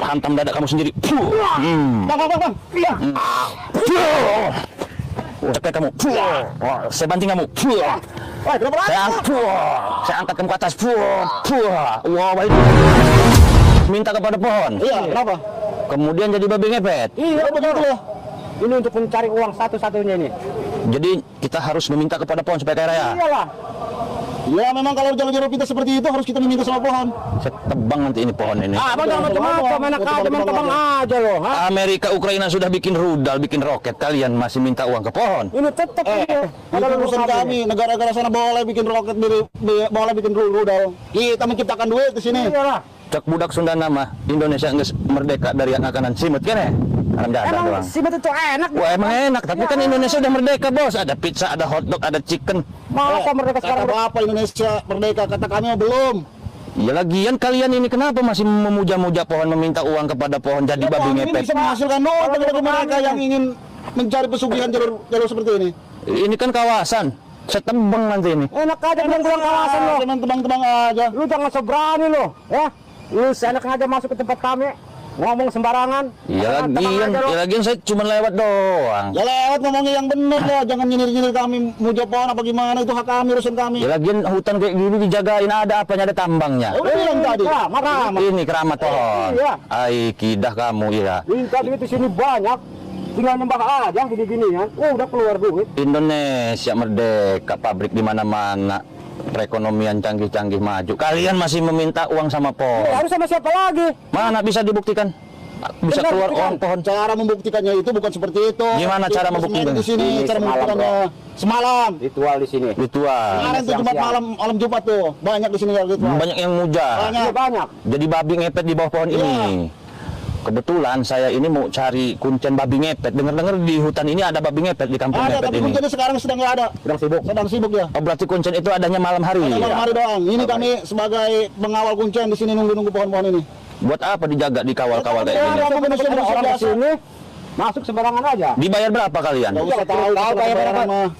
hantam dada kamu sendiri. Bang. Iya. Cepet kamu. Saya banting kamu. Saya angkat kamu ke atas. Wah, baik. Minta kepada pohon. Iya, kenapa? Kemudian jadi babi ngepet. Iya, betul. Ini untuk mencari uang satu-satunya ini. Jadi kita harus meminta kepada pohon supaya kaya raya. Iyalah. Ya memang kalau jalur-jalur kita seperti itu harus kita meminta sama pohon. Saya tebang nanti ini pohon ini. Abang jangan macam-macam, enak aja main tebang aja loh. Amerika, Ukraina sudah bikin rudal, bikin roket. Kalian masih minta uang ke pohon. Ini tetap ada urusan kami. Negara-negara sana boleh bikin roket, boleh bikin rudal. Kita menciptakan duit di sini. Iyalah. Cek budak Sunda nama Indonesia nggak merdeka dari angkatan simut kan ya? Emang simut itu enak. Wah emang enak, tapi kan Indonesia udah merdeka bos. Ada pizza, ada hotdog, ada chicken. Masa merdeka sekarang? Kata apa Indonesia merdeka? Kata kami belum. Ya lagian kalian ini kenapa masih memuja-muja pohon, meminta uang kepada pohon jadi babi ngepet? Ini bisa menghasilkan bagi mereka yang ingin mencari pesugihan jalur seperti ini. Ini kan kawasan. Saya tebang nanti ini. Enak aja bilang kawasan lo. Cuman tebang-tebang aja. Lu jangan seberani lo, ya. Lu seenak aja masuk ke tempat kami. Ngomong sembarangan. Ya lagian saya cuma lewat doang. Ya lewat ngomongnya yang bener lah, jangan nyinir-nyinir kami muja pohon apa gimana, itu hak kami, urusan kami. Ya lagian hutan kayak gini dijagain, ada apanya, ada tambangnya. Udah bilang tadi. Ini keramat pohon. Iya. Ai kidah kamu ya. Minta duit di sini banyak. Tinggal nyembah aja gini-ginian. Udah keluar duit. Indonesia merdeka, pabrik di mana-mana. Perekonomian canggih-canggih maju. Kalian masih meminta uang sama pohon. Ya, harus sama siapa lagi? Mana bisa dibuktikan? Bisa Benar, keluar buktikan. uang pohon. Cara membuktikannya itu bukan seperti itu. Gimana cara membuktikannya? Di sini cara membuktikannya semalam. Ritual di sini. Ritual. Kemarin tuh Jumat malam Jumat tuh banyak di sini ritual. Banyak yang muja. Banyak. Jadi babi ngepet di bawah pohon ini. Kebetulan saya ini mau cari kuncen babi ngepet. Dengar-dengar di hutan ini ada babi ngepet di kampung Ada, ngepet tapi ini. kuncennya sekarang sedang nggak ada. Sedang sibuk ya. Oh, berarti kuncen itu adanya malam hari. Malam hari doang. Ini kami sebagai pengawal kuncen di sini nunggu pohon-pohon ini. Buat apa dijaga, dikawal-kawal kayak gini? Orang di sini masuk sembarangan aja. Dibayar berapa kalian? Nggak usah tahu bayar berapa.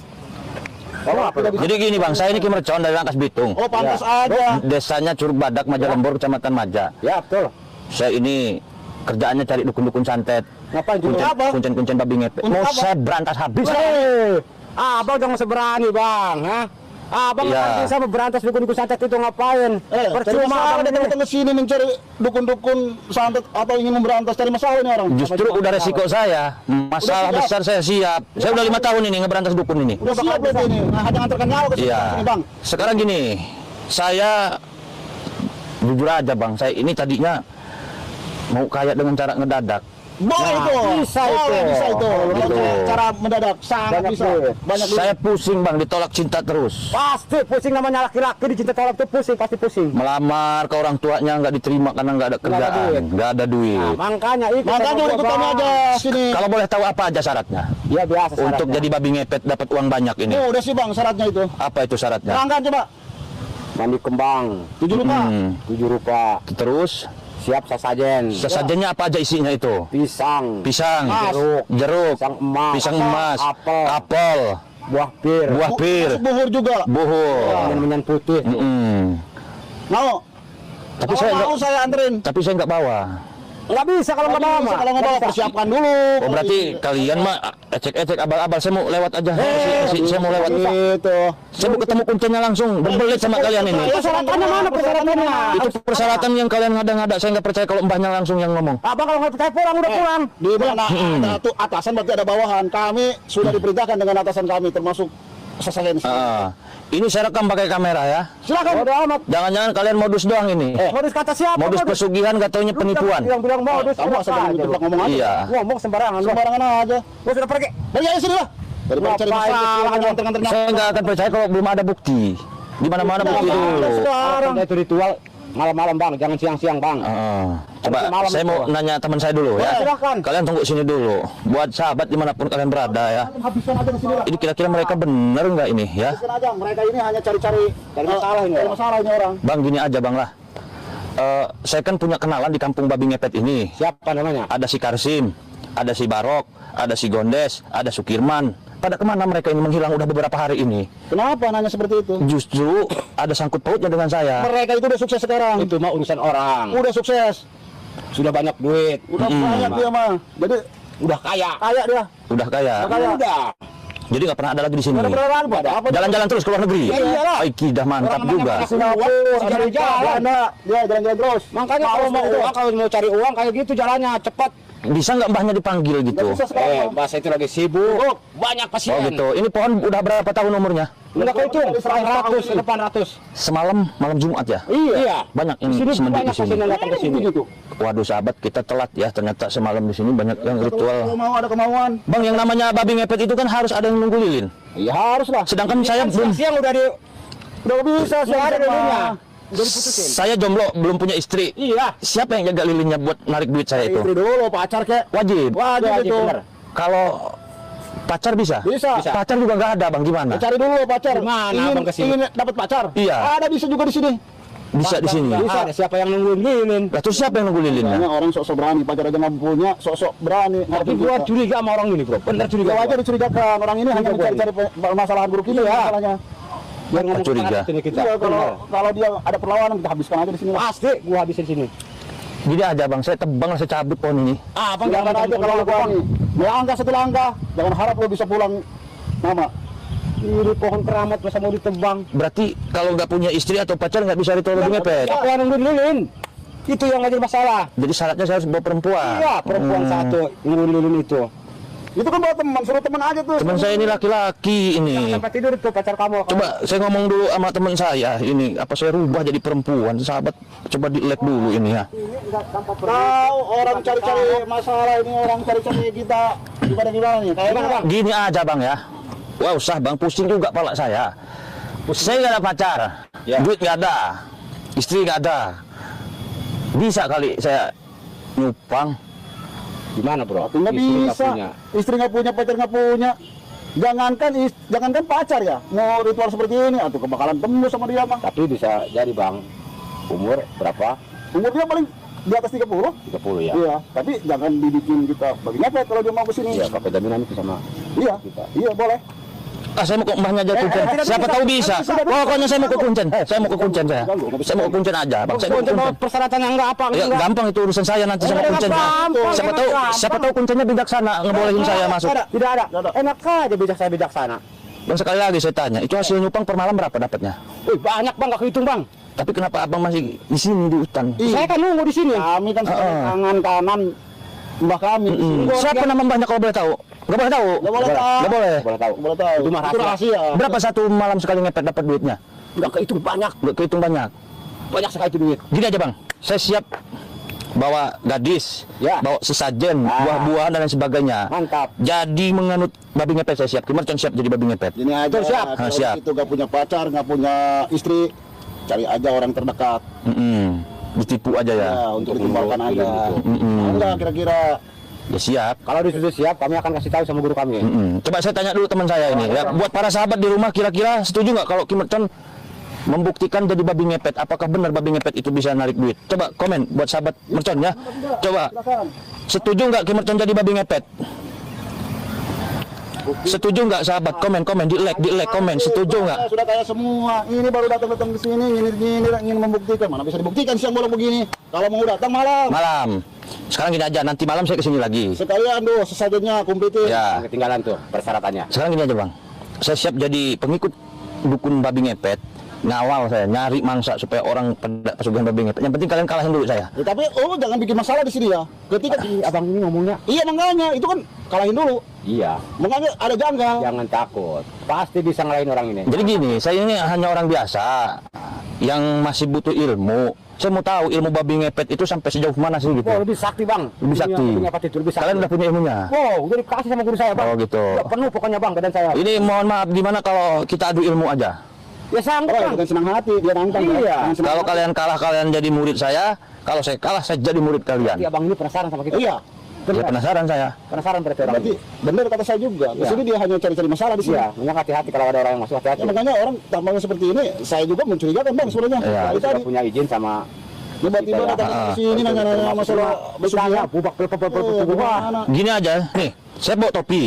Jadi gini bang, saya ini Ki Mercon dari Rangkas Bitung. Oh pantas aja. Desanya Curug Badak, Majalembur, Kecamatan Maja. Ya betul. Saya ini kerjaannya cari dukun-dukun santet. Ngapain juga? Kuncen-kuncen babi ngepet. Mau saya berantas habis. Abang jangan seberani bang, ha? Abang Iya. bisa berantas dukun-dukun santet itu ngapain? Percuma abang datang ke sini mencari dukun-dukun santet atau ingin memberantas, cari masalah ini orang. Justru udah resiko saya, masalah besar saya siap. Saya udah 5 tahun ini ngeberantas dukun ini. Udah siap berarti ini. Nah, hanya antarkan nyawa ke sini, Iya. bang. Sekarang gini, saya jujur aja bang, saya ini tadinya mau kaya dengan cara ngedadak. Boleh itu. Bisa itu. Gitu. Cara mendadak sangat bisa. Banyak Saya pusing bang, ditolak cinta terus. pasti pusing, namanya laki-laki dicinta tolak tuh pusing, pasti pusing. Melamar ke orang tuanya nggak diterima karena nggak ada kerjaan, nggak ada duit. Nah, makanya ikut kami aja sini. Kalau boleh tahu apa aja syaratnya? Ya biasa syaratnya. Untuk jadi babi ngepet dapat uang banyak ini. Oh, udah sih bang syaratnya itu. Apa itu syaratnya? Pelanggan coba. Mandi kembang 7 rupiah. 7 rupiah. Terus Siap sesajen. sesajennya apa aja isinya itu? Pisang. Pisang, jeruk, pisang emas, apel, Buah pir. buah pir, Masuk buhur juga. buhur. Menyan putih. Mau? Tapi Kalau saya mau nggak, saya anterin. tapi saya nggak bawa. Nggak bisa kalau nggak bawa. Kalau nggak bawa persiapkan dulu. Oh berarti kalian mah ecek-ecek abal-abal. Saya mau lewat aja. Saya mau lewat. Gitu. Saya mau ketemu kuncennya langsung. Berbelit sama kalian ini. Persyaratannya mana persyaratannya? Itu persyaratan yang kalian ngada-ngada. Saya nggak percaya kalau mbahnya langsung yang ngomong. Abang kalau nggak percaya pulang, udah pulang. Di mana ada tuh atasan berarti ada bawahan. Kami sudah diperintahkan dengan atasan kami termasuk sesajen. Ini saya rekam pakai kamera ya. Silakan. Udah amat. Jangan-jangan kalian modus doang ini. Modus kata siapa? Modus pesugihan gak taunya penipuan. Yang bilang modus. Kamu asal ngomong aja. Iya. Ngomong sembarangan. Sembarangan aja. Gua sudah pergi. Pergi aja sini lah. Daripada cari masalah, nganter-nganter. Saya nggak akan percaya kalau belum ada bukti. Di mana-mana bukti dulu. Sekarang. Itu ritual malam-malam bang, jangan siang-siang bang. Coba saya mau nanya teman saya dulu ya. Silakan. Kalian tunggu sini dulu. Buat sahabat dimanapun kalian berada ya. Habiskan aja di sini lah. Ini kira-kira mereka bener nggak ini ya? Habiskan aja. Mereka ini hanya cari-cari masalah ini. Cari masalah ini orang. Bang gini aja bang lah. Saya kan punya kenalan di kampung babi ngepet ini. Siapa namanya? Ada si Karsim, ada si Barok, ada si Gondes, ada Sukirman. Pada kemana mereka ini menghilang udah beberapa hari ini? Kenapa nanya seperti itu? Justru ada sangkut pautnya dengan saya. Mereka itu udah sukses sekarang. Itu mah urusan orang. Udah sukses. Sudah banyak duit. Udah banyak dia mah. Jadi Udah kaya. kaya dia. Udah kaya. Udah. Jadi nggak pernah ada lagi di sini. Ada beneran apa? Jalan-jalan terus ke luar negeri. Ya, iyalah. Ay, kidah mantap juga. Singapura, jalan-jalan. dia jalan-jalan terus. Makanya kalau mau uang, kalau mau cari uang kayak gitu jalannya cepat. Bisa nggak mbahnya dipanggil gitu? Nggak bisa sekarang. Bahasa itu lagi sibuk. Banyak pasien. Oh gitu. Ini pohon udah berapa tahun umurnya? Enggak kehitung. 800 800. Semalam malam Jumat ya? Iya. Banyak Di ini sini semendik banyak di sini. pasien yang datang ke sini. Waduh sahabat, kita telat ya. Ternyata semalam di sini banyak yang Kalau ritual. mau ada kemauan. Bang, yang namanya babi ngepet itu kan harus ada yang nunggu lilin. Iya harus lah. Sedangkan saya belum, Siang udah Udah bisa Nggak ada lilinnya. Udah diputusin. saya jomblo, belum punya istri. Iya. Siapa yang jaga lilinnya buat narik duit saya itu? Istri dulu pacar kek. Wajib. Wajib Wajib, itu. bener. Kalau pacar bisa? Bisa. Pacar juga nggak ada bang, gimana? Cari dulu pacar. Gimana ingin, abang kesini? ingin dapat pacar? Iya. Ada bisa juga di sini. Bisa di sini. Bisa. Ada siapa yang nungguin lilin? Lah terus siapa yang nunggu lilinnya? Banyak orang sok-sok berani, pacar aja nggak punya, sok-sok berani. Tapi gua curiga sama orang ini, Bro. Bener curiga. Gua aja dicurigakan orang ini hanya Curiga gua mencari-cari permasalahan buruk ini Iya. masalahnya. Biar ngomong Curiga. sini kita. Iya, Bener. kalau dia ada perlawanan kita habiskan aja di sini. Pasti gua habisin sini. Gini aja bang, saya tebang, saya cabut pohon ini. Ah, Bang, Silakan aja kalau lu pulang. Melangkah satu langkah, jangan harap lu bisa pulang nama. ini pohon keramat masa mau ditebang. Berarti kalau nggak punya istri atau pacar nggak bisa ritual babi ngepet. Siapa yang nungguin lilin? Itu yang jadi masalah. Jadi syaratnya saya harus bawa perempuan. Iya, perempuan satu nungguin lilin itu. Itu kan buat teman, suruh teman aja tuh. Teman saya ini laki-laki ini. Sampai tidur itu pacar kamu. Coba saya ngomong dulu sama teman saya ini, apa saya rubah jadi perempuan? Sahabat, coba di-lag dulu ini ya. Tahu orang cari-cari masalah ini, orang cari-cari kita gimana nih? Kayak Gimana, Bang? Gini aja bang ya. Wah usah bang, pusing juga pala saya. Saya nggak ada pacar, Ya. duit nggak ada, istri nggak ada. Bisa kali saya nyupang. Gimana, Bro? nggak Istri nggak bisa. punya. Istri nggak punya, pacar nggak punya. Jangankan pacar ya, mau ritual seperti ini, atau kebakalan tembus sama dia bang. Tapi bisa jadi, Bang. Umur berapa? Umur dia paling di atas 30. 30 ya. Iya, tapi jangan dibikin kita babi ngepet kalau dia mau kesini. Iya, pakai jaminan itu sama Iya, kita. iya boleh. Ah, saya mau ke mbahnya aja Kuncen. tidak Siapa bisa. tahu bisa. Tidak bisa. Pokoknya saya mau ke Kuncen. Saya mau ke Kuncen saya. Nggak bisa. Saya mau ke Kuncen aja, bang. Saya mau ke Kuncen. Persyaratan yang enggak apa Ya enggak. gampang itu urusan saya nanti sama Enggak Kuncen. gampang, Siapa enggak tahu, gampang. siapa tahu Kuncennya bijaksana ngebolehin saya masuk. Tidak ada. Enak aja saya bijaksana. Bang sekali lagi saya tanya, itu hasil nyupang per malam berapa dapatnya? Wih, banyak, Bang, enggak kehitung, Bang. Tapi kenapa abang masih di sini di hutan? Saya kan nunggu di sini. Kami kan sebagai tangan kanan mbah kami. Siapa nama mbahnya kalau boleh tahu? Nggak boleh tahu. Nggak boleh tahu. Nggak boleh. Boleh tahu. Boleh tahu. Itu mah Itu rahasia. Berapa satu malam sekali ngepet dapat duitnya? Enggak kehitung banyak. Nggak kehitung banyak. Banyak sekali itu duit. Gini aja bang, saya siap bawa gadis, Ya. bawa sesajen, Ah. buah-buahan dan lain sebagainya. Mantap. Jadi menganut babi ngepet saya siap. Kimercon siap jadi babi ngepet. Ini aja. Betul, siap. Kalau Siap. itu nggak punya pacar, nggak punya istri, cari aja orang terdekat. Ditipu aja ya. Ya, untuk ditumbalkan aja. gitu. Mau nggak kira-kira? Ya siap. Kalau disuruh siap, kami akan kasih tahu sama guru kami. Coba saya tanya dulu teman saya ini. Ya, buat para sahabat di rumah kira-kira setuju nggak kalau Kimercon membuktikan jadi babi ngepet? Apakah benar babi ngepet itu bisa narik duit? Coba komen buat sahabat Mercon ya. Coba Silakan. setuju nggak Kimercon jadi babi ngepet? Setuju nggak sahabat? Komen di like komen. Setuju nggak? Sudah tanya semua. Ini baru datang ke sini, ingin membuktikan. Mana bisa dibuktikan siang bolong begini? Kalau mau datang malam. Malam. Sekarang gini aja, nanti malam saya kesini lagi. Sekalian doh, sesajennya kumpitin. Ya. Yang ketinggalan tuh persyaratannya. Sekarang gini aja bang, saya siap jadi pengikut dukun babi ngepet. Ngawal saya, nyari mangsa supaya orang pada pesugihan babi ngepet. Yang penting kalian kalahin dulu saya. Ya, tapi jangan bikin masalah di sini ya. Ketika Abang ini ngomongnya. iya makanya itu kan kalahin dulu. Iya. Makanya ada janggal. Jangan takut. Pasti bisa ngalahin orang ini. Jadi gini, saya ini hanya orang biasa yang masih butuh ilmu. Saya mau tahu ilmu babi ngepet itu sampai sejauh mana sih gitu. Oh, lebih sakti, Bang. Lebih sakti. Lebih apa itu? Lebih sakti. Kalian udah punya ilmunya. Wow, udah dikasih sama guru saya, Bang. Oh gitu. Udah penuh pokoknya, Bang, badan saya. Ini mohon maaf, gimana kalau kita adu ilmu aja? Ya sanggup, Oh, Bang. dengan senang hati dia nantang. Iya. Ya. Dengan senang Kalau hati. kalian kalah, kalian jadi murid saya. Kalau saya kalah, saya jadi murid kalian. Iya, Bang, ini penasaran sama kita. Iya. Ya penasaran saya. Penasaran berarti orang Berarti ini. benar kata saya juga. Di Iya. sini dia hanya cari-cari masalah di sini. Iya, makanya hati-hati kalau ada orang yang masuk hati-hati. Ya, makanya orang tampangnya seperti ini, saya juga mencurigakan bang sebenarnya. Iya. Tadi Kita tadi punya izin sama tiba-tiba kita, datang ya. ke sini nanya-nanya masalah besarnya pesugihan. bubak Gimana? Gini aja, nih, saya bawa topi.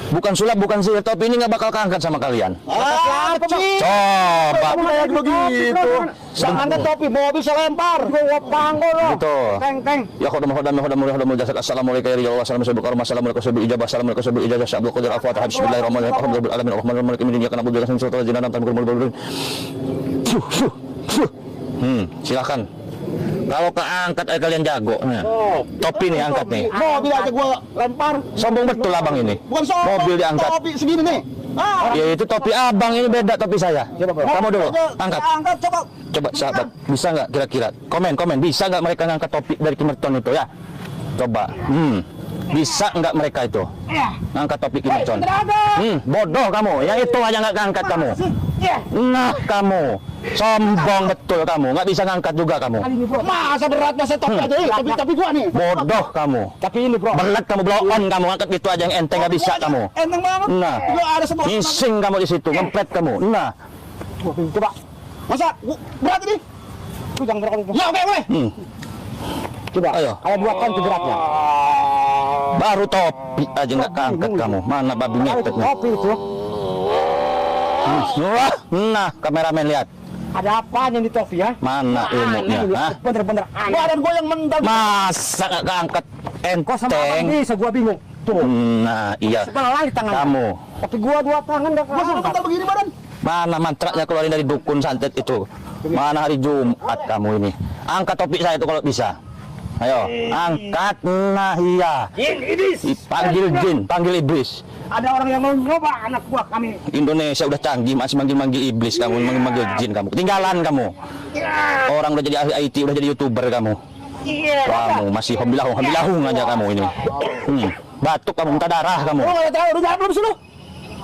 Bukan sulap, bukan sihir, topi ini nggak bakal keangkat sama kalian. Siapa sih? Coba. Kayak begitu. Jangan topi, mobil saya lempar. Gua panggol lo. Gitu. Teng. Ya khodam jasad. Assalamualaikum warahmatullahi wabarakatuh. Assalamualaikum warahmatullahi wabarakatuh. Assalamualaikum warahmatullahi wabarakatuh. Abdul Qadir Al-Fatihah. Bismillahirrahmanirrahim. Alhamdulillah alamin arrahmanir rahim. Ini akan abdul jalan surah jinan tanpa bermulai. Silakan. Kalau keangkat kalian jago. Nah. Topi nih angkat nih. Mobil aja gua lempar. Sombong betul abang ini. Bukan sombong. Mobil diangkat. Topi segini nih. Ya itu topi abang, ini beda topi saya. Coba, bro. Kamu dulu, angkat. Angkat coba. Coba sahabat, bisa nggak kira-kira? Komen, bisa nggak mereka ngangkat topi dari Kimerton itu ya? Coba, bisa nggak mereka itu ngangkat topi Kimerton? Bodoh kamu, yang itu aja nggak ngangkat kamu. Nah kamu, sombong betul kamu, nggak bisa ngangkat juga kamu. Masa berat masa topi aja nih, tapi gua nih. Bodoh kamu. Tapi ini bro. Belet kamu, blow on kamu, ngangkat itu aja yang enteng nggak bisa kamu. Enteng banget. Nah, Gua ada semua. ngising kamu di situ, ngempet kamu. Nah, Coba. Masa berat ini? Lu jangan berat. Ya oke. Coba. Ayo. Ayo buatkan tuh beratnya. baru topi aja nggak keangkat kamu. Mana babi ngepetnya? Topi itu. Wah, nah kameramen lihat. Ada apanya di topi ya? Mana ilmunya? Hah? Bener-bener aneh. Badan gua yang mendal. Masa nggak keangkat Kok sama abang enteng? bisa gua bingung. Tuh. Nah, iya. Sebelah di tangan. Kamu. Tapi gua dua tangan enggak keangkat. Masa begini badan? Mana mantraknya keluarin dari dukun santet itu? Mana hari Jumat kamu ini? Angkat topi saya itu kalau bisa. Ayo, angkat. Nah, iya. Panggil jin, panggil iblis. Ada orang yang mau nyoba anak buah kami. Indonesia udah canggih, masih manggil-manggil iblis kamu, manggil jin kamu. Ketinggalan kamu. Orang udah jadi ahli IT, udah jadi YouTuber kamu. Kamu masih hobi-lahung aja kamu ini. Batuk kamu, minta darah kamu. Oh, ya tahu, udah jawab belum suruh?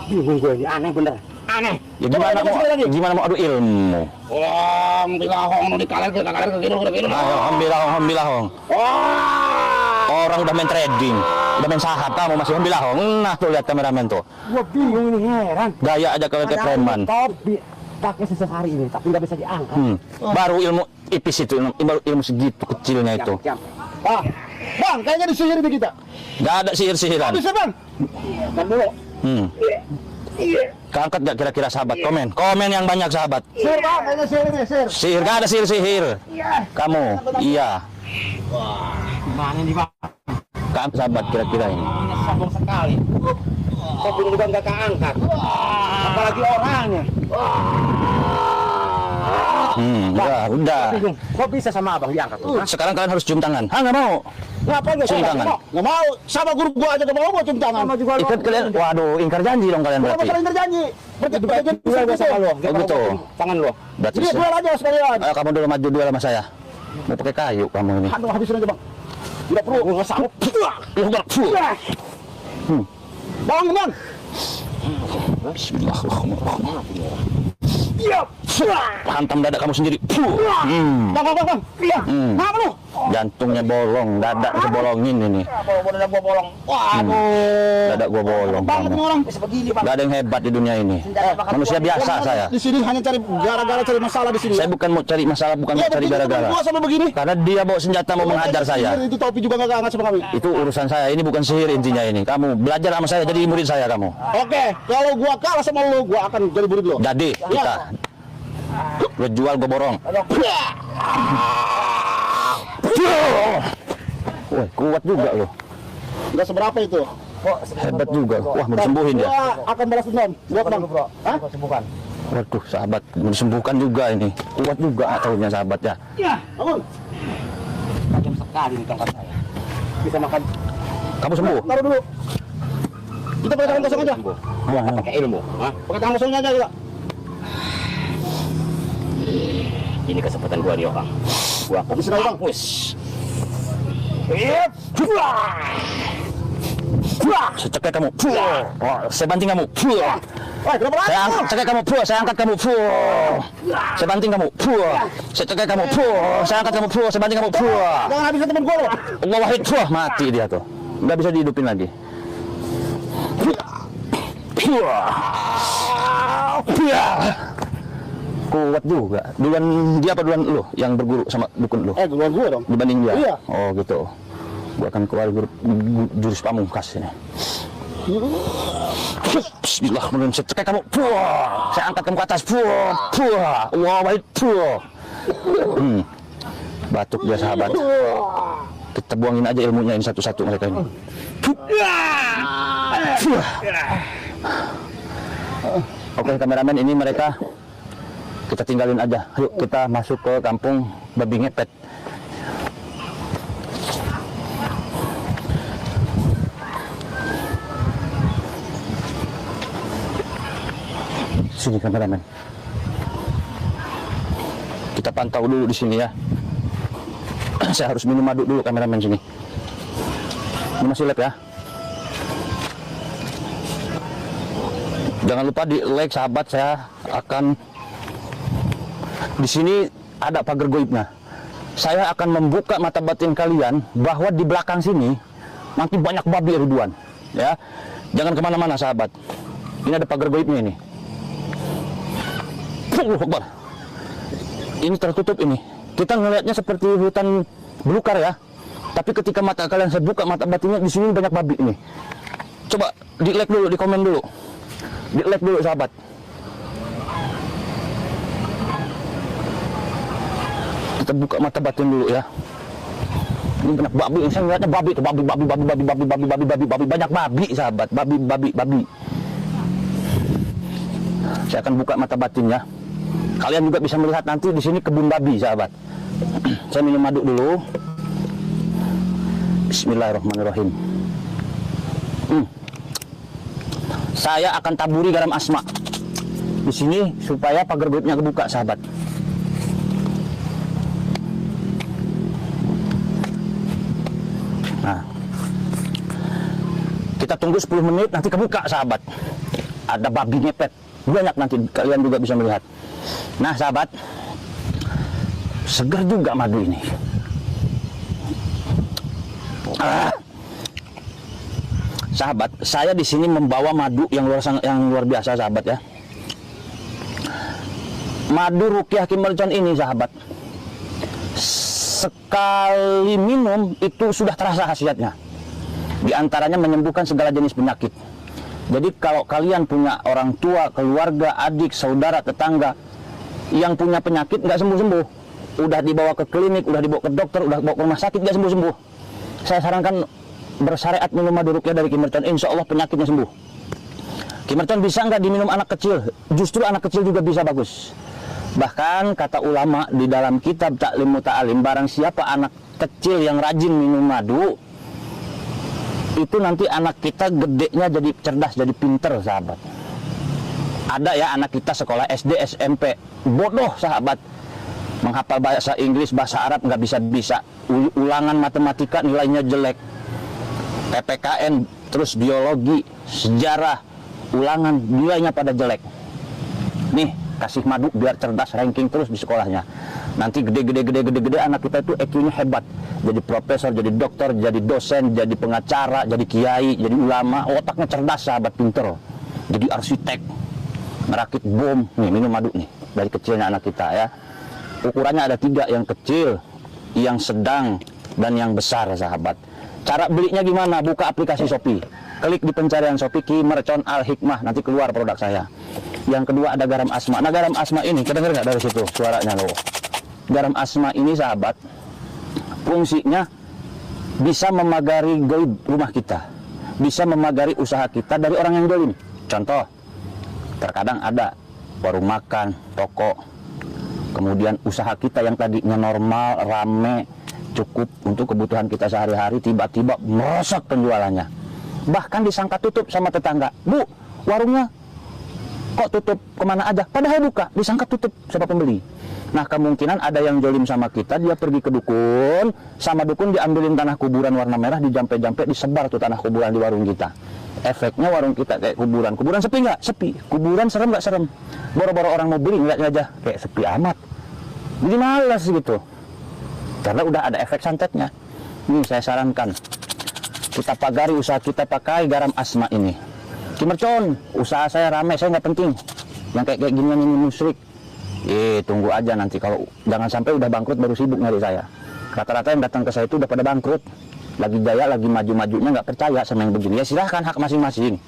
Bingung gue ini, aneh bener. Aneh. Ya, gimana mau adu ilmu? Wah, bilahong di kaler ke gitu. Ayo, ambilahong. Orang udah main trading, udah main saham, kamu masih ambilahong. Nah, tuh lihat kameramen tuh. Gua bingung ini, heran. Gaya aja kalau kayak preman. Topi pakai sehari ini, tapi nggak bisa diangkat. Baru ilmu ipis itu, baru ilmu segitu kecilnya itu. Bang, kayaknya disihir di kita. Gak ada sihir-sihiran. Bisa bang? Bang dulu. Keangkat gak kira-kira sahabat? Komen yang banyak sahabat. Sihir bang, kayaknya sihir ini, sihir. Sihir, gak ada sihir-sihir. Kamu, iya. Mana nih bang? Kamu sahabat kira-kira ini. Sombong sekali. Topi juga nggak keangkat. Apalagi orangnya. Udah. Kok bisa sama abang diangkat tuh? Sekarang kalian harus cium tangan. Nggak mau. Ngapain nggak Cium tangan. Nggak mau. Sama guru gua aja nggak mau gua cium tangan. Sama juga Ikut kalian. Waduh, ingkar janji dong kalian berarti. Kita berjanji. Berjanji sama lo. Oh gitu. Tangan lo. Berarti Jadi duel aja sekalian. Ayo kamu dulu maju duel sama saya. Mau pakai kayu kamu ini. Aduh, habisin aja bang. Tidak perlu. Nggak sanggup. Bang, bang. Bismillahirrahmanirrahim. Iya. Hantam dada kamu sendiri. Bang. Iya. Kenapa lu? Jantungnya bolong, dada kebolongin ini. Dada gua bolong. Waduh. Dada gua bolong Bang, kamu. ini orang bisa begini bang. Gak ada yang hebat di dunia ini. Manusia biasa saya. Di sini hanya cari gara-gara cari masalah di sini. Saya bukan mau cari masalah, bukan mau cari gara-gara. Gua sampai begini. Karena dia bawa senjata mau menghajar saya. Itu topi juga nggak angkat sama kami. Itu urusan saya. Ini bukan sihir intinya ini. Kamu belajar sama saya, jadi murid saya kamu. Oke, kalau gua kalah sama lu, gua akan jadi murid lo. Jadi kita. Gue jual, gue borong. Wah, kuat juga loh. Enggak seberapa itu. Hebat juga. Wah, mau disembuhin dia. Gua akan balas dendam. Gua bang. Hah? Sembuhkan. Waduh, sahabat, mau disembuhkan juga ini. Kuat juga tahunya sahabat ya. Ya, bangun. Tajam sekali nih tongkat saya. Bisa makan. Kamu sembuh? Taruh dulu. Kita pakai tangan kosong aja. Wah, Pakai ilmu. Hah? Pakai tangan kosongnya aja kita. ini kesempatan gua nih, Bang. Gua akan hapus. Secekek kamu. Wah, saya banting kamu. Kenapa lagi? Saya angkat, cekek kamu. Saya angkat kamu. Saya banting kamu. Saya cekek kamu. Saya angkat kamu. Saya banting kamu. Jangan habisin temen gua lo. Allah wahid. Mati dia tuh. Nggak bisa dihidupin lagi. Kuat juga. Duluan dia apa duluan lu yang berguru sama dukun lu? Duluan gua dong. Dibanding dia? Iya. Oh gitu. Gua akan keluar jurus pamungkas ini. Bismillahirrahmanirrahim. Saya cekai kamu. Puah. Saya angkat kamu ke atas. Puah. Puah. Wah, baik. Puah. Batuk dia sahabat. Kita buangin aja ilmunya ini satu-satu mereka ini. Puah. Oke kameramen, ini mereka kita tinggalin aja. Yuk kita masuk ke kampung babi ngepet. Sini kameramen. Kita pantau dulu di sini ya. Saya harus minum madu dulu kameramen sini. Ini masih lab ya. Jangan lupa di like sahabat, saya akan di sini ada pagar goibnya. Saya akan membuka mata batin kalian bahwa di belakang sini nanti banyak babi ribuan ya. Jangan kemana-mana sahabat. Ini ada pagar goibnya ini. Allahu Akbar. Ini tertutup ini. Kita ngelihatnya seperti hutan belukar ya. Tapi ketika mata kalian saya buka mata batinnya, di sini banyak babi ini. Coba di like dulu, di komen dulu. Di like dulu sahabat. Kita buka mata batin dulu ya. Ini banyak babi. Saya ngeliatnya babi itu babi banyak babi sahabat. Babi. Saya akan buka mata batinnya. Kalian juga bisa melihat nanti di sini kebun babi sahabat. Saya minum madu dulu. Bismillahirrahmanirrahim. Saya akan taburi garam asma di sini supaya pagar goibnya kebuka sahabat. Nah, kita tunggu 10 menit nanti kebuka sahabat. Ada babi ngepet banyak nanti kalian juga bisa melihat. Nah sahabat, segar juga madu ini. Sahabat, saya di sini membawa madu yang luar biasa sahabat ya. Madu Ruqyah Ki Mercon ini sahabat, sekali minum itu sudah terasa khasiatnya. Di antaranya menyembuhkan segala jenis penyakit. Jadi kalau kalian punya orang tua, keluarga, adik, saudara, tetangga yang punya penyakit nggak sembuh-sembuh, udah dibawa ke klinik, udah dibawa ke dokter, udah dibawa ke rumah sakit nggak sembuh-sembuh, saya sarankan bersyariat minum madu Ruqyah dari Ki Mercon. Insya Allah penyakitnya sembuh. Ki Mercon bisa nggak diminum anak kecil? Justru anak kecil juga bisa bagus. Bahkan kata ulama di dalam kitab Ta'lim Muta'alim, barang siapa anak kecil yang rajin minum madu, itu nanti anak kita gedenya jadi cerdas, jadi pinter sahabat. Ada ya anak kita sekolah SD, SMP, bodoh sahabat, menghafal bahasa Inggris, bahasa Arab nggak bisa-bisa, ulangan matematika nilainya jelek, PPKN, terus biologi, sejarah, ulangan nilainya pada jelek. Nih kasih madu biar cerdas, ranking terus di sekolahnya. Nanti gede anak kita itu IQ-nya hebat, jadi profesor, jadi dokter, jadi dosen, jadi pengacara, jadi kiai, jadi ulama, otaknya cerdas sahabat, pinter, jadi arsitek, ngerakit bom. Nih minum madu nih dari kecilnya anak kita ya. Ukurannya ada 3, yang kecil, yang sedang, dan yang besar sahabat. Cara belinya gimana? Buka aplikasi Shopee, klik di pencarian Shopee Ki Mercon Al Hikmah, nanti keluar produk saya. Yang kedua ada garam asma. Nah garam asma ini, kedenger nggak dari situ suaranya loh? Garam asma ini sahabat, fungsinya bisa memagari goib rumah kita, bisa memagari usaha kita dari orang yang dolim. Contoh, terkadang ada warung makan, toko, kemudian usaha kita yang tadinya normal, rame, cukup untuk kebutuhan kita sehari-hari, tiba-tiba merosot penjualannya. Bahkan disangka tutup sama tetangga. Bu, warungnya kok tutup, kemana aja? Padahal buka, disangka tutup sama pembeli. Nah kemungkinan ada yang jolim sama kita, dia pergi ke dukun, sama dukun diambilin tanah kuburan warna merah, dijampe-jampe, disebar tuh tanah kuburan di warung kita. Efeknya warung kita kayak kuburan. Kuburan sepi nggak? Sepi. Kuburan serem nggak? Serem. Boro-boro orang mau beli ngeliatnya aja kayak sepi amat. Jadi malas gitu. Karena udah ada efek santetnya. Ini saya sarankan, kita pagari usaha kita pakai garam asma ini. Ki Mercon, usaha saya rame, saya nggak penting. Yang kayak ginian ini musyrik. Tunggu aja nanti, kalau jangan sampai udah bangkrut baru sibuk nyari saya. Rata-rata yang datang ke saya itu udah pada bangkrut, lagi jaya, lagi maju-majunya, nggak percaya sama yang begini. Ya silahkan, hak masing-masing.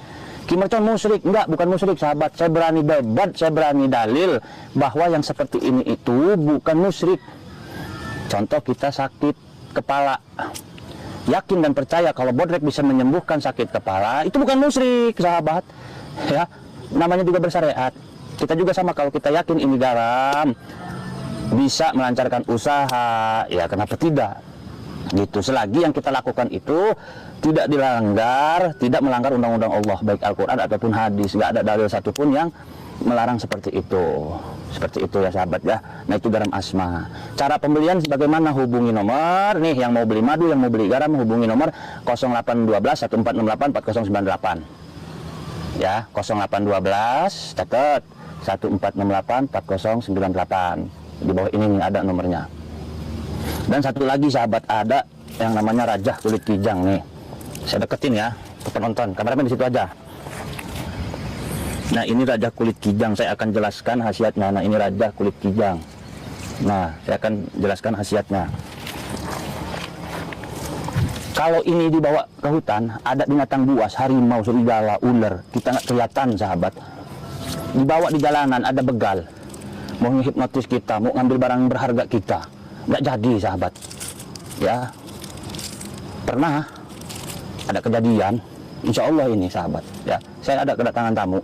Ki Mercon musyrik. Enggak, bukan musyrik sahabat. Saya berani debat, saya berani dalil bahwa yang seperti ini itu bukan musyrik. Contoh kita sakit kepala, yakin dan percaya kalau bodrek bisa menyembuhkan sakit kepala, itu bukan musyrik sahabat. Ya, namanya juga bersyariat. Kita juga sama, kalau kita yakin ini garam bisa melancarkan usaha, ya kenapa tidak? Gitu. Selagi yang kita lakukan itu tidak dilanggar, tidak melanggar undang-undang Allah, baik Al-Quran ataupun hadis, nggak ada dalil satupun yang melarang seperti itu. Seperti itu ya sahabat ya. Nah itu garam asma. Cara pembelian bagaimana? Hubungi nomor nih, yang mau beli madu, yang mau beli garam, hubungi nomor 0812 1468 4098. Ya, 0812 catat 1468 4098. Di bawah ini nih ada nomornya. Dan satu lagi sahabat, ada yang namanya rajah kulit kijang nih. Saya deketin ya ke penonton, kameramen di situ aja. Nah ini rajah kulit kijang, saya akan jelaskan khasiatnya. Nah ini rajah kulit kijang. Nah saya akan jelaskan khasiatnya. Kalau ini dibawa ke hutan, ada binatang buas, harimau, serigala, ular, kita nggak kelihatan sahabat. Dibawa di jalanan ada begal, mau menghipnotis kita, mau ngambil barang berharga kita, nggak jadi sahabat. Ya pernah ada kejadian, insya Allah ini sahabat. Ya saya ada kedatangan tamu.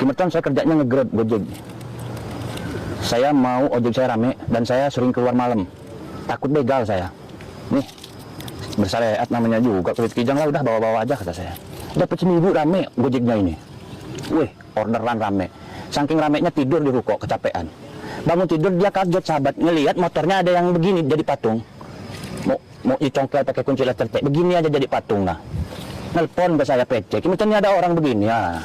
Ki Mercon saya kerjanya nge-grab Gojek. Saya mau ojek saya rame dan saya sering keluar malam. Takut begal saya. Nih, bersyariat namanya juga kulit kijang lah, udah bawa-bawa aja kata saya. Dapat seminggu rame Gojeknya ini. Wih, orderan rame. Saking ramenya tidur di ruko, kecapean. Bangun tidur dia kaget sahabat, ngelihat motornya ada yang begini jadi patung. Mau dicongkel pakai kunci letter T, begini aja jadi patung. Nah, nelpon ke saya PC, Ki Mercon ada orang begini ya.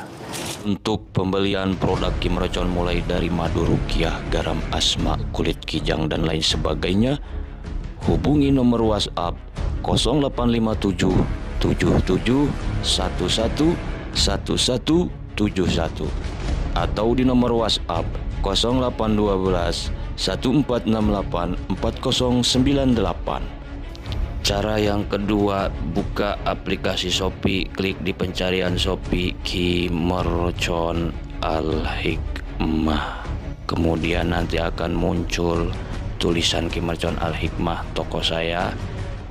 Untuk pembelian produk Ki Mercon mulai dari madu rukiah, garam asma, kulit kijang dan lain sebagainya, hubungi nomor WhatsApp 0857 77 11 1171 atau di nomor WhatsApp 0812 1468 4098. Cara yang kedua, buka aplikasi Shopee, klik di pencarian Shopee Ki Mercon Al-Hikmah. Kemudian nanti akan muncul tulisan Ki Mercon Al-Hikmah toko saya.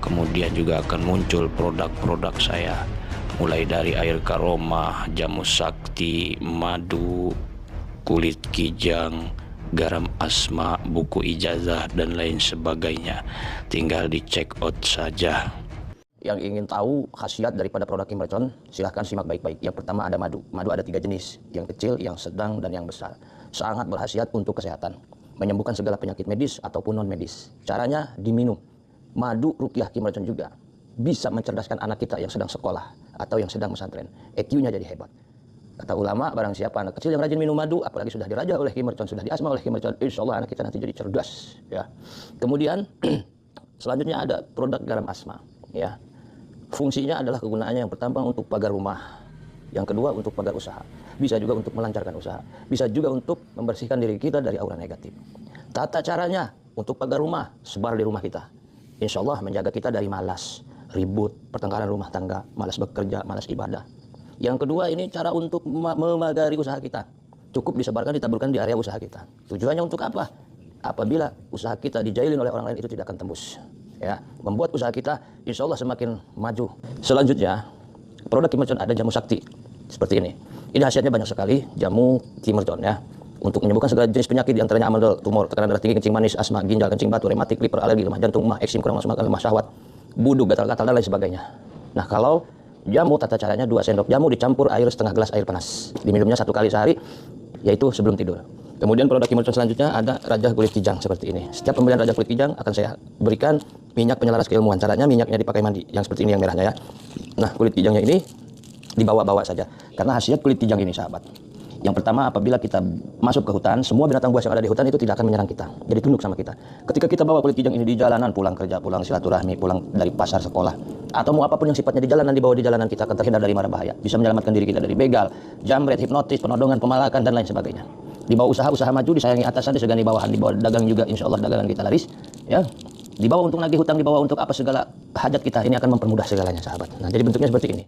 Kemudian juga akan muncul produk-produk saya, mulai dari air karomah, jamu sakti, madu, kulit kijang, garam asma, buku ijazah dan lain sebagainya. Tinggal di check out saja. Yang ingin tahu khasiat daripada produk Ki Mercon, silahkan simak baik-baik. Yang pertama ada madu. Madu ada 3 jenis, yang kecil, yang sedang, dan yang besar. Sangat berkhasiat untuk kesehatan, menyembuhkan segala penyakit medis ataupun non medis. Caranya diminum. Madu rukiah Ki Mercon juga bisa mencerdaskan anak kita yang sedang sekolah atau yang sedang pesantren. EQ-nya jadi hebat. Kata ulama, barang siapa anak kecil yang rajin minum madu, apalagi sudah dirajah oleh Ki Mercon, sudah diasma oleh Ki Mercon, insya Allah anak kita nanti jadi cerdas. Ya. Kemudian selanjutnya ada produk garam asma. Ya. Fungsinya adalah kegunaannya yang pertama untuk pagar rumah, yang kedua untuk pagar usaha, bisa juga untuk melancarkan usaha, bisa juga untuk membersihkan diri kita dari aura negatif. Tata caranya untuk pagar rumah, sebar di rumah kita, insya Allah menjaga kita dari malas, ribut, pertengkaran rumah tangga, malas bekerja, malas ibadah. Yang kedua ini cara untuk memagari usaha kita. Cukup disebarkan, ditaburkan di area usaha kita. Tujuannya untuk apa? Apabila usaha kita dijailin oleh orang lain, itu tidak akan tembus. Ya, membuat usaha kita insya Allah semakin maju. Selanjutnya, produk Ki Mercon ada jamu sakti. Seperti ini. Ini khasiatnya banyak sekali, jamu Ki Mercon ya. Untuk menyembuhkan segala jenis penyakit, diantaranya amandel, tumor, tekanan darah tinggi, kencing manis, asma, ginjal, kencing batu, rematik, liver, alergi, lemah jantung, mah, eksim, kurang masuk akal, lemah syahwat, buduk, gatal-gatal, dan lain sebagainya. Nah, kalau jamu, tata caranya 2 sendok jamu dicampur air setengah gelas air panas. Diminumnya 1 kali sehari, yaitu sebelum tidur. Kemudian produk Ki Mercon selanjutnya ada rajah kulit kijang seperti ini. Setiap pembelian rajah kulit kijang akan saya berikan minyak penyelaras keilmuan. Caranya minyaknya dipakai mandi, yang seperti ini yang merahnya ya. Nah, kulit kijangnya ini dibawa-bawa saja. Karena khasiat kulit kijang ini sahabat, yang pertama, apabila kita masuk ke hutan, semua binatang buas yang ada di hutan itu tidak akan menyerang kita, jadi tunduk sama kita. Ketika kita bawa kulit kijang ini di jalanan, pulang kerja, pulang silaturahmi, pulang dari pasar, sekolah, atau mau apapun yang sifatnya di jalanan, dibawa di jalanan, kita akan terhindar dari mara bahaya. Bisa menyelamatkan diri kita dari begal, jamret, hipnotis, penodongan, pemalakan, dan lain sebagainya. Dibawa usaha maju, disayangi atasan, disegani bawahan, dibawa dagang juga, insya Allah dagangan kita laris. Ya, dibawa untuk nagih hutang, dibawa untuk apa segala hajat kita, ini akan mempermudah segalanya sahabat. Nah, jadi bentuknya seperti ini.